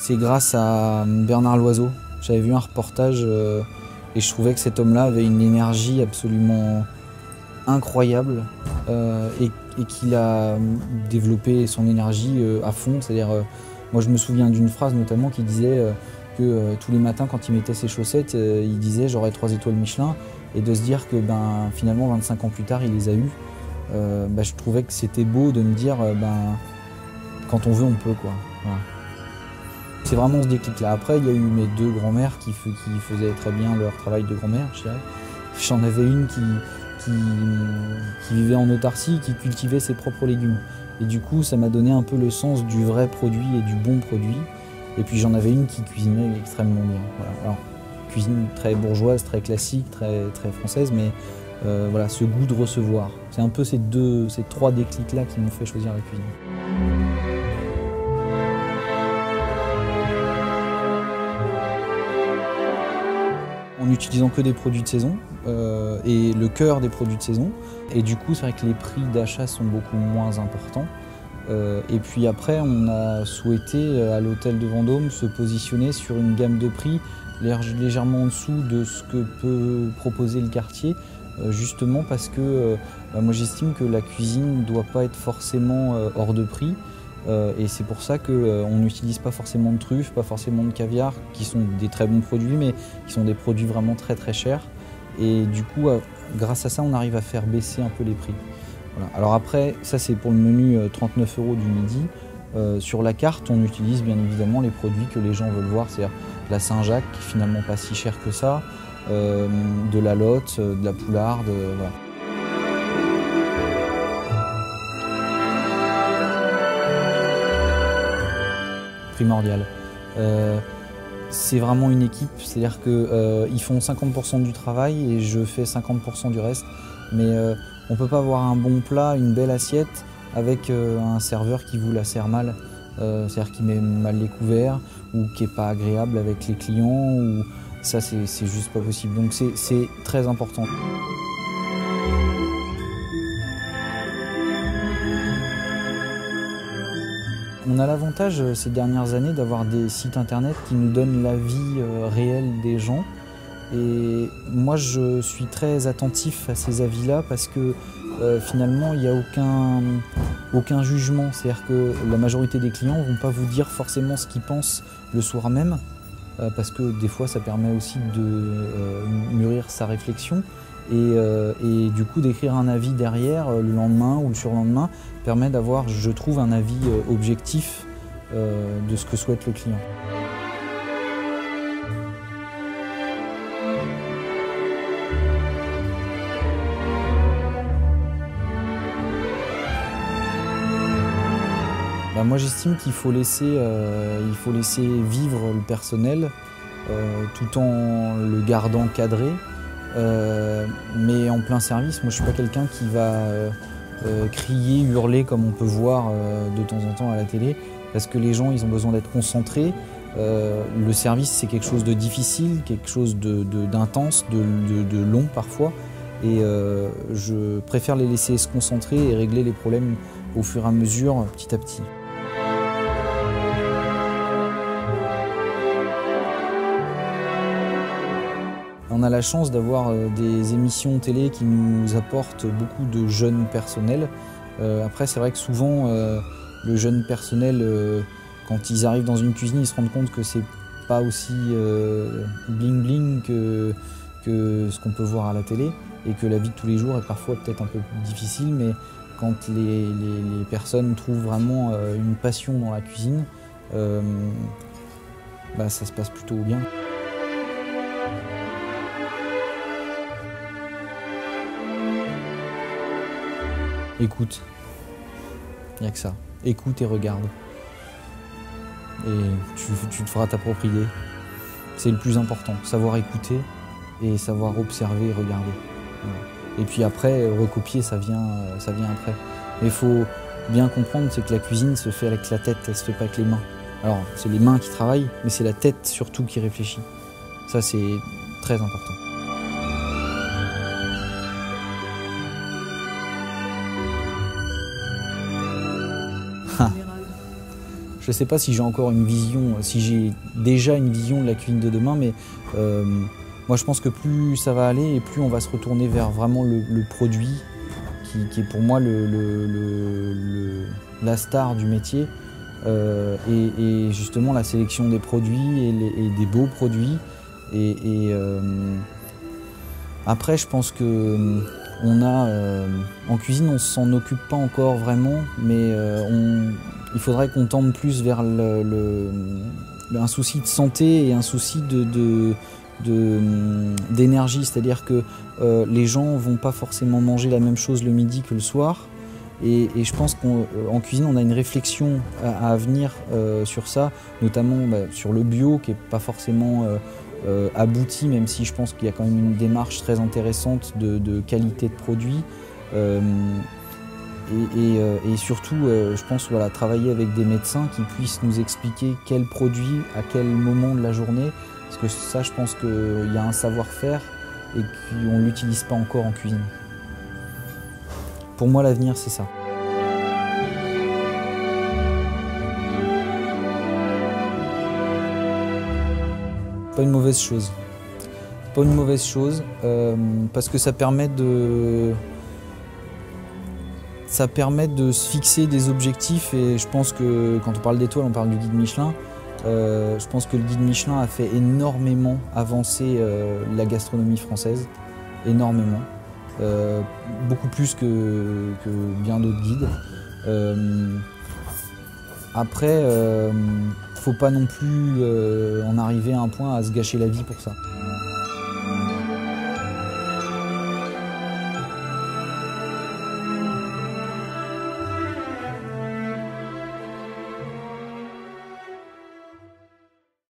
C'est grâce à Bernard Loiseau. J'avais vu un reportage et je trouvais que cet homme-là avait une énergie absolument incroyable et qu'il a développé son énergie à fond. C'est-à-dire, moi je me souviens d'une phrase notamment qui disait que tous les matins quand il mettait ses chaussettes, il disait j'aurai 3 étoiles Michelin, et de se dire que finalement 25 ans plus tard il les a eues. Je trouvais que c'était beau de me dire quand on veut on peut, quoi. Voilà. C'est vraiment ce déclic-là. Après, il y a eu mes 2 grands-mères qui faisaient très bien leur travail de grand-mère, je dirais. J'en avais une qui vivait en autarcie, qui cultivait ses propres légumes. Et du coup, ça m'a donné un peu le sens du vrai produit et du bon produit. Et puis j'en avais une qui cuisinait extrêmement bien. Voilà. Alors, cuisine très bourgeoise, très classique, très française, mais voilà, ce goût de recevoir. C'est un peu ces 3 déclics-là qui m'ont fait choisir la cuisine. En n'utilisant que des produits de saison et le cœur des produits de saison. Et du coup, c'est vrai que les prix d'achat sont beaucoup moins importants. Et puis après, on a souhaité à l'hôtel de Vendôme se positionner sur une gamme de prix légèrement en dessous de ce que peut proposer le quartier, justement parce que moi j'estime que la cuisine ne doit pas être forcément hors de prix. Et c'est pour ça qu'on n'utilise pas forcément de truffes, pas forcément de caviar, qui sont des très bons produits, mais qui sont des produits vraiment très chers. Et du coup, grâce à ça, on arrive à faire baisser un peu les prix. Voilà. Alors après, ça c'est pour le menu 39 € du midi. Sur la carte, on utilise bien évidemment les produits que les gens veulent voir, c'est-à-dire la Saint-Jacques, qui est finalement pas si cher que ça, de la Lotte, de la Poularde, voilà. Primordial. C'est vraiment une équipe, c'est-à-dire qu'ils font 50% du travail et je fais 50% du reste. Mais on ne peut pas avoir un bon plat, une belle assiette avec un serveur qui vous la sert mal. C'est-à-dire qui met mal les couverts ou qui n'est pas agréable avec les clients. Ou... Ça, c'est juste pas possible. Donc c'est très important. On a l'avantage ces dernières années d'avoir des sites internet qui nous donnent la vie réelle des gens. Et moi je suis très attentif à ces avis-là parce que finalement il n'y a aucun jugement. C'est-à-dire que la majorité des clients ne vont pas vous dire forcément ce qu'ils pensent le soir même. Parce que des fois ça permet aussi de mûrir sa réflexion. Et du coup d'écrire un avis derrière le lendemain ou le surlendemain permet d'avoir, je trouve, un avis objectif de ce que souhaite le client. Moi j'estime qu'il faut laisser vivre le personnel tout en le gardant cadré. Mais en plein service, moi je suis pas quelqu'un qui va crier, hurler comme on peut voir de temps en temps à la télé, parce que les gens ils ont besoin d'être concentrés. Le service c'est quelque chose de difficile, quelque chose d'intense, de long parfois, et je préfère les laisser se concentrer et régler les problèmes au fur et à mesure, petit à petit. On a la chance d'avoir des émissions télé qui nous apportent beaucoup de jeunes personnels. Après, c'est vrai que souvent, le jeune personnel, quand ils arrivent dans une cuisine, ils se rendent compte que c'est pas aussi bling bling que ce qu'on peut voir à la télé, et que la vie de tous les jours est parfois peut-être un peu plus difficile, mais quand les personnes trouvent vraiment une passion dans la cuisine, ça se passe plutôt bien. Écoute, il n'y a que ça. Écoute et regarde. Et tu te feras ta propre idée. C'est le plus important, savoir écouter et savoir observer et regarder. Voilà. Et puis après, recopier, ça vient après. Mais il faut bien comprendre, c'est que la cuisine se fait avec la tête, elle se fait pas avec les mains. Alors, c'est les mains qui travaillent, mais c'est la tête surtout qui réfléchit. Ça, c'est très important. Je ne sais pas si j'ai encore une vision, si j'ai déjà une vision de la cuisine de demain, mais moi je pense que plus ça va aller et plus on va se retourner vers vraiment le produit qui est pour moi la star du métier et justement la sélection des produits et des beaux produits. Après je pense que en cuisine on ne s'en occupe pas encore vraiment, mais il faudrait qu'on tende plus vers un souci de santé et un souci d'énergie. C'est-à-dire que les gens ne vont pas forcément manger la même chose le midi que le soir. Et je pense qu'en cuisine, on a une réflexion à venir sur ça, notamment sur le bio, qui n'est pas forcément abouti, même si je pense qu'il y a quand même une démarche très intéressante de qualité de produit. Et surtout, je pense travailler avec des médecins qui puissent nous expliquer quel produit, à quel moment de la journée, parce que ça, je pense qu'il y a un savoir-faire et qu'on ne l'utilise pas encore en cuisine. Pour moi, l'avenir, c'est ça. Pas une mauvaise chose. Pas une mauvaise chose, parce que ça permet de se fixer des objectifs et je pense que quand on parle d'étoiles, on parle du guide Michelin. Je pense que le guide Michelin a fait énormément avancer la gastronomie française, énormément, beaucoup plus que bien d'autres guides. Après, faut pas non plus en arriver à un point à se gâcher la vie pour ça.